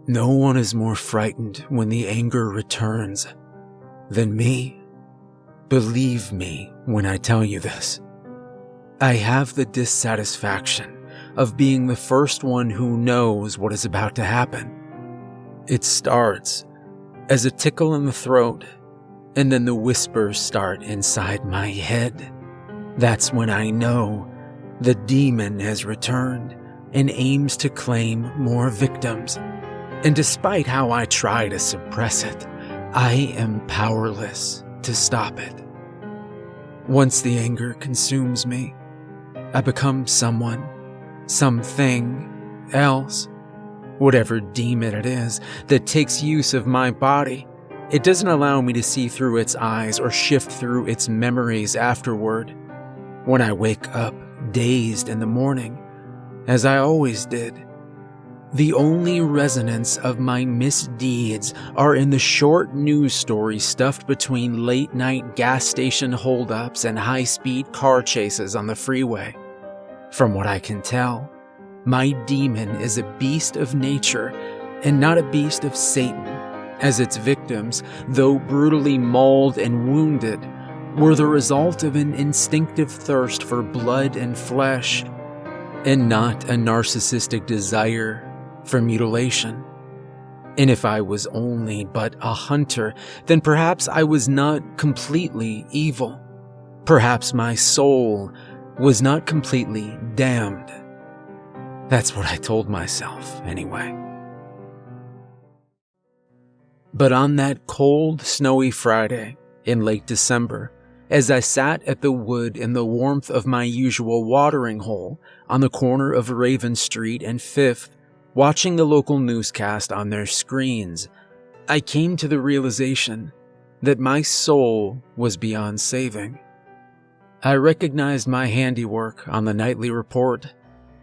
No one is more frightened when the anger returns than me. Believe me when I tell you this. I have the dissatisfaction of being the first one who knows what is about to happen. It starts as a tickle in the throat, and then the whispers start inside my head. That's when I know the demon has returned and aims to claim more victims. And despite how I try to suppress it, I am powerless to stop it. Once the anger consumes me, I become someone, something else. Whatever demon it is that takes use of my body, it doesn't allow me to see through its eyes or shift through its memories afterward. When I wake up dazed in the morning, as I always did, the only resonance of my misdeeds are in the short news stories stuffed between late-night gas station holdups and high-speed car chases on the freeway. From what I can tell, my demon is a beast of nature and not a beast of Satan, as its victims, though brutally mauled and wounded, were the result of an instinctive thirst for blood and flesh, and not a narcissistic desire for mutilation. And if I was only but a hunter, then perhaps I was not completely evil. Perhaps my soul was not completely damned. That's what I told myself, anyway. But on that cold, snowy Friday in late December, as I sat at the wood in the warmth of my usual watering hole on the corner of Raven Street and 5th, watching the local newscast on their screens, I came to the realization that my soul was beyond saving. I recognized my handiwork on the nightly report.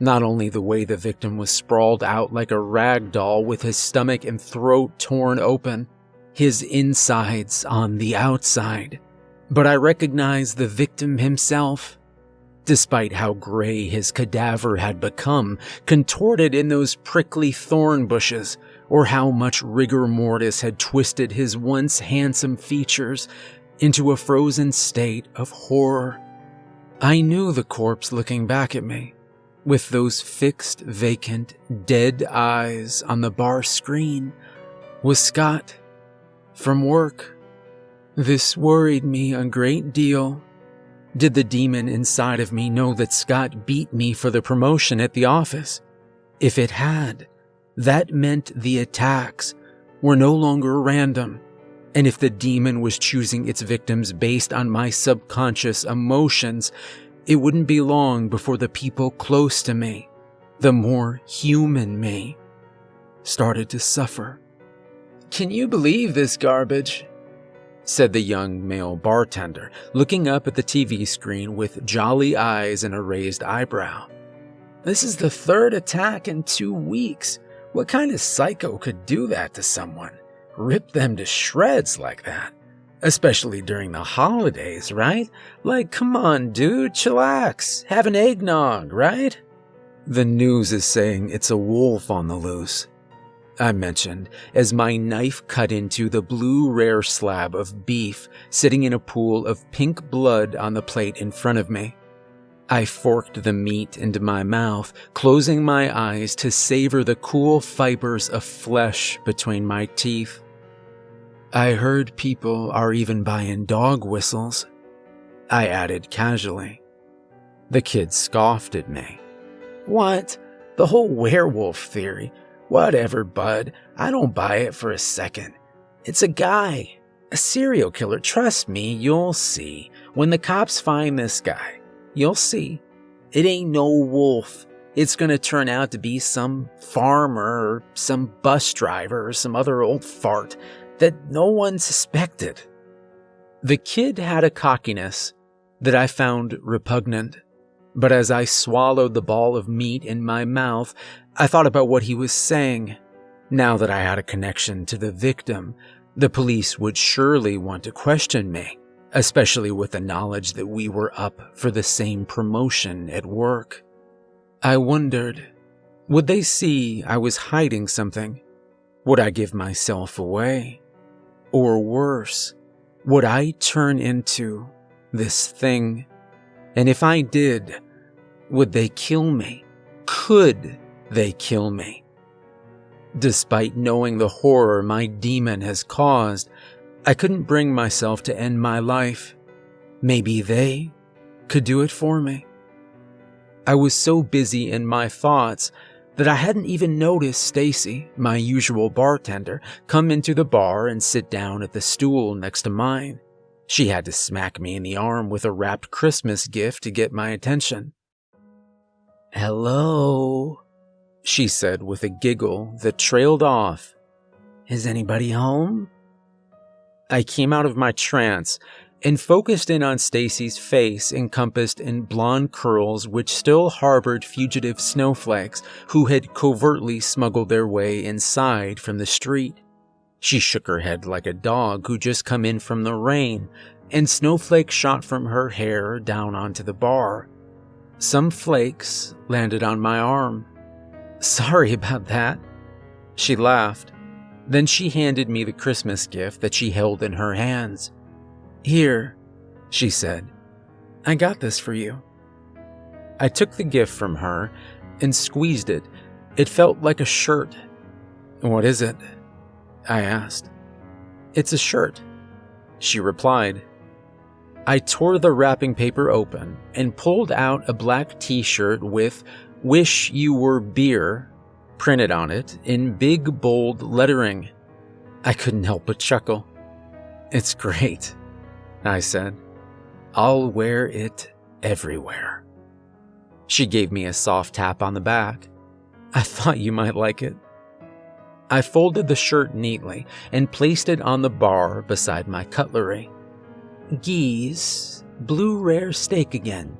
Not only the way the victim was sprawled out like a rag doll with his stomach and throat torn open, his insides on the outside, but I recognized the victim himself. Despite how gray his cadaver had become, contorted in those prickly thorn bushes, or how much rigor mortis had twisted his once handsome features into a frozen state of horror. I knew the corpse looking back at me, with those fixed, vacant, dead eyes on the bar screen, was Scott, from work. This worried me a great deal. Did the demon inside of me know that Scott beat me for the promotion at the office? If it had, that meant the attacks were no longer random, and if the demon was choosing its victims based on my subconscious emotions, it wouldn't be long before the people close to me, the more human me, started to suffer. "Can you believe this garbage?" said the young male bartender, looking up at the TV screen with jolly eyes and a raised eyebrow. "This is the 3rd attack in 2 weeks. What kind of psycho could do that to someone? Rip them to shreds like that? Especially during the holidays, right? Like, come on, dude, chillax. Have an eggnog, right?" "The news is saying it's a wolf on the loose," I mentioned as my knife cut into the blue rare slab of beef sitting in a pool of pink blood on the plate in front of me. I forked the meat into my mouth, closing my eyes to savor the cool fibers of flesh between my teeth. "I heard people are even buying dog whistles," I added casually. The kid scoffed at me. "What? The whole werewolf theory? Whatever, bud. I don't buy it for a second. It's a guy. A serial killer. Trust me, you'll see. When the cops find this guy, you'll see. It ain't no wolf. It's gonna turn out to be some farmer or some bus driver or some other old fart that no one suspected." The kid had a cockiness that I found repugnant, but as I swallowed the ball of meat in my mouth, I thought about what he was saying. Now that I had a connection to the victim, the police would surely want to question me, especially with the knowledge that we were up for the same promotion at work. I wondered, would they see I was hiding something? Would I give myself away? Or worse, would I turn into this thing? And if I did, would they kill me? Could they kill me? Despite knowing the horror my demon has caused, I couldn't bring myself to end my life. Maybe they could do it for me. I was so busy in my thoughts that I hadn't even noticed Stacy, my usual bartender, come into the bar and sit down at the stool next to mine. She had to smack me in the arm with a wrapped Christmas gift to get my attention. "Hello," she said with a giggle that trailed off. "Is anybody home?" I came out of my trance and focused in on Stacy's face encompassed in blonde curls which still harbored fugitive snowflakes who had covertly smuggled their way inside from the street. She shook her head like a dog who just come in from the rain, and snowflakes shot from her hair down onto the bar. Some flakes landed on my arm. "Sorry about that." She laughed. Then she handed me the Christmas gift that she held in her hands. "Here," she said. "I got this for you." I took the gift from her and squeezed it. It felt like a shirt. "What is it?" I asked. "It's a shirt," she replied. I tore the wrapping paper open and pulled out a black t-shirt with "Wish You Were Beer" printed on it in big, bold lettering. I couldn't help but chuckle. "It's great," I said. "I'll wear it everywhere." She gave me a soft tap on the back. "I thought you might like it." I folded the shirt neatly and placed it on the bar beside my cutlery. "Geese, blue rare steak again,"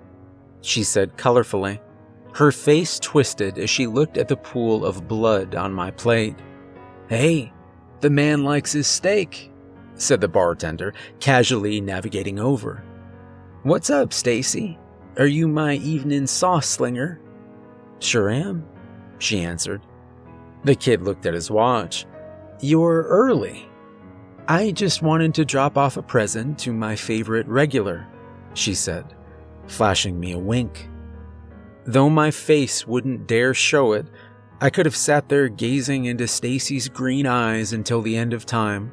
she said colorfully. Her face twisted as she looked at the pool of blood on my plate. "Hey, the man likes his steak," said the bartender, casually navigating over. "What's up, Stacy? Are you my evening sauce slinger?" "Sure am," she answered. The kid looked at his watch. "You're early." "I just wanted to drop off a present to my favorite regular," she said, flashing me a wink. Though my face wouldn't dare show it, I could have sat there gazing into Stacy's green eyes until the end of time.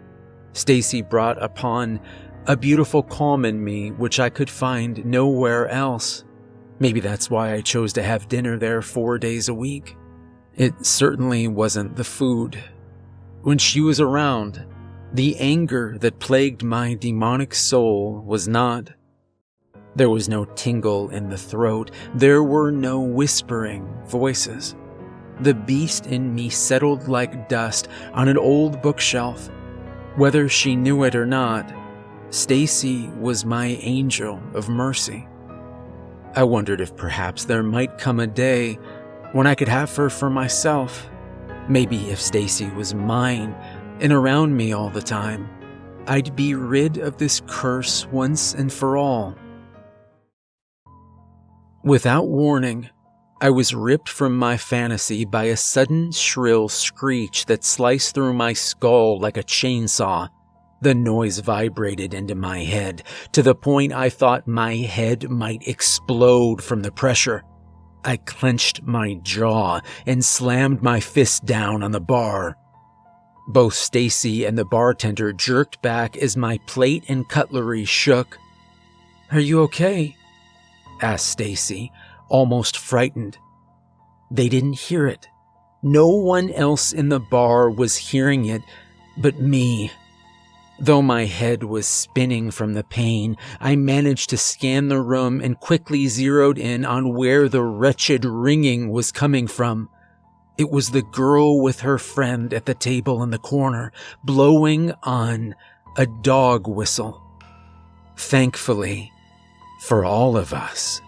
Stacy brought upon a beautiful calm in me which I could find nowhere else. Maybe that's why I chose to have dinner there 4 days a week. It certainly wasn't the food. When she was around, the anger that plagued my demonic soul was not. There was no tingle in the throat. There were no whispering voices. The beast in me settled like dust on an old bookshelf. Whether she knew it or not, Stacy was my angel of mercy. I wondered if perhaps there might come a day when I could have her for myself. Maybe if Stacy was mine and around me all the time, I'd be rid of this curse once and for all. Without warning, I was ripped from my fantasy by a sudden shrill screech that sliced through my skull like a chainsaw. The noise vibrated into my head to the point I thought my head might explode from the pressure. I clenched my jaw and slammed my fist down on the bar. Both Stacy and the bartender jerked back as my plate and cutlery shook. "Are you okay?" asked Stacy, almost frightened. They didn't hear it. No one else in the bar was hearing it but me. Though my head was spinning from the pain, I managed to scan the room and quickly zeroed in on where the wretched ringing was coming from. It was the girl with her friend at the table in the corner, blowing on a dog whistle. Thankfully, for all of us,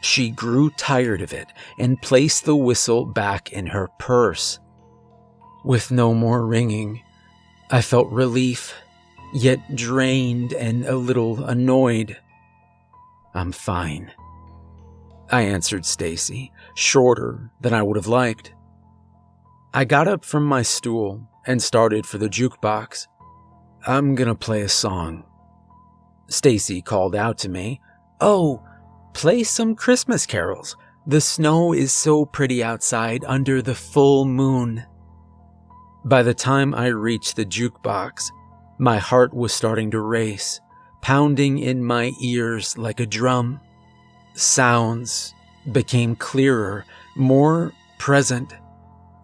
she grew tired of it and placed the whistle back in her purse. With no more ringing, I felt relief, yet drained and a little annoyed. "I'm fine," I answered Stacy, shorter than I would have liked. I got up from my stool and started for the jukebox. "I'm gonna play a song." Stacy called out to me, "Oh, play some Christmas carols. The snow is so pretty outside under the full moon." By the time I reached the jukebox, my heart was starting to race, pounding in my ears like a drum. Sounds became clearer, more present.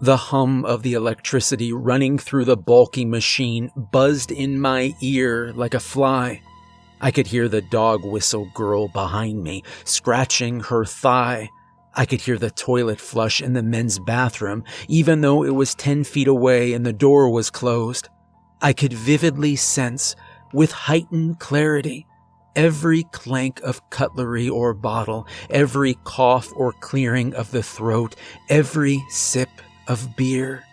The hum of the electricity running through the bulky machine buzzed in my ear like a fly. I could hear the dog whistle girl behind me, scratching her thigh. I could hear the toilet flush in the men's bathroom, even though it was 10 feet away and the door was closed. I could vividly sense, with heightened clarity, every clank of cutlery or bottle, every cough or clearing of the throat, every sip of beer.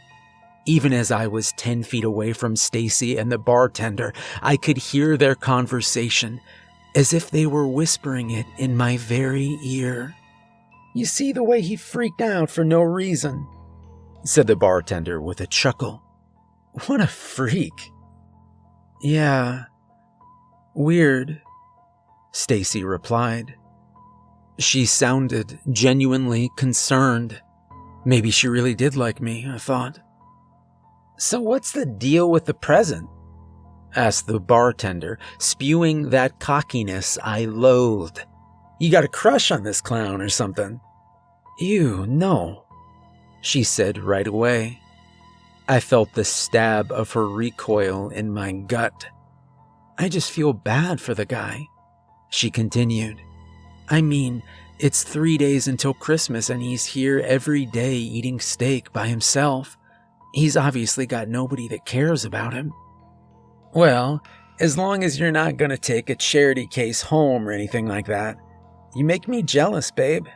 Even as I was 10 feet away from Stacy and the bartender, I could hear their conversation, as if they were whispering it in my very ear. "You see the way he freaked out for no reason," said the bartender with a chuckle. "What a freak." "Yeah, weird," Stacy replied. She sounded genuinely concerned. Maybe she really did like me, I thought. "So what's the deal with the present?" asked the bartender, spewing that cockiness I loathed. "You got a crush on this clown or something?" "Ew, no," she said right away. I felt the stab of her recoil in my gut. "I just feel bad for the guy," she continued. "I mean, it's 3 days until Christmas and he's here every day eating steak by himself. He's obviously got nobody that cares about him." "Well, as long as you're not gonna take a charity case home or anything like that. You make me jealous, babe."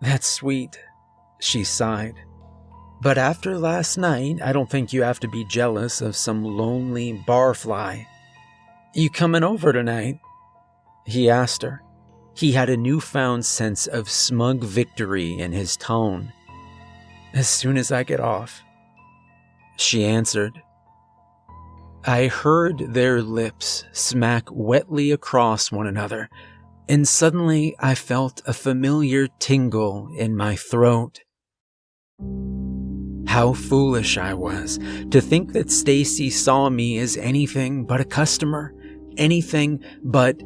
"That's sweet," she sighed. "But after last night, I don't think you have to be jealous of some lonely barfly." "You coming over tonight?" he asked her. He had a newfound sense of smug victory in his tone. "As soon as I get off," she answered. I heard their lips smack wetly across one another, and suddenly I felt a familiar tingle in my throat. How foolish I was to think that Stacy saw me as anything but a customer, anything but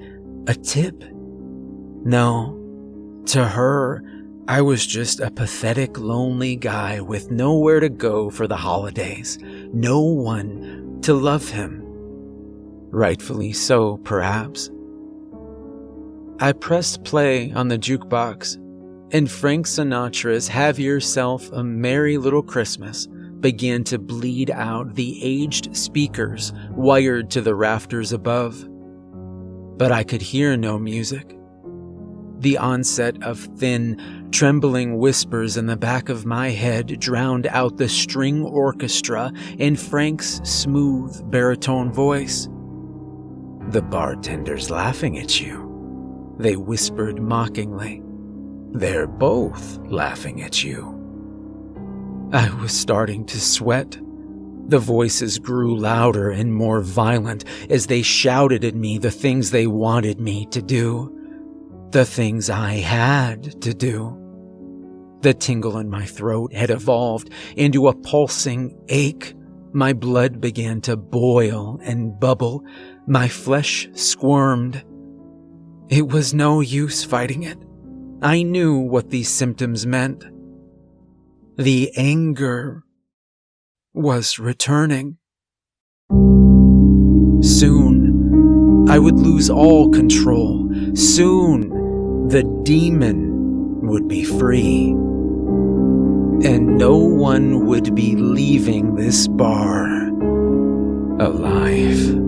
a tip. No, to her, I was just a pathetic, lonely guy with nowhere to go for the holidays, no one to love him. Rightfully so, perhaps. I pressed play on the jukebox, and Frank Sinatra's "Have Yourself a Merry Little Christmas" began to bleed out the aged speakers wired to the rafters above. But I could hear no music. The onset of thin, trembling whispers in the back of my head drowned out the string orchestra and Frank's smooth baritone voice. "The bartender's laughing at you," they whispered mockingly. "They're both laughing at you." I was starting to sweat. The voices grew louder and more violent as they shouted at me the things they wanted me to do. The things I had to do. The tingle in my throat had evolved into a pulsing ache. My blood began to boil and bubble. My flesh squirmed. It was no use fighting it. I knew what these symptoms meant. The anger was returning. Soon, I would lose all control. Soon, the demon would be free. And no one would be leaving this bar alive.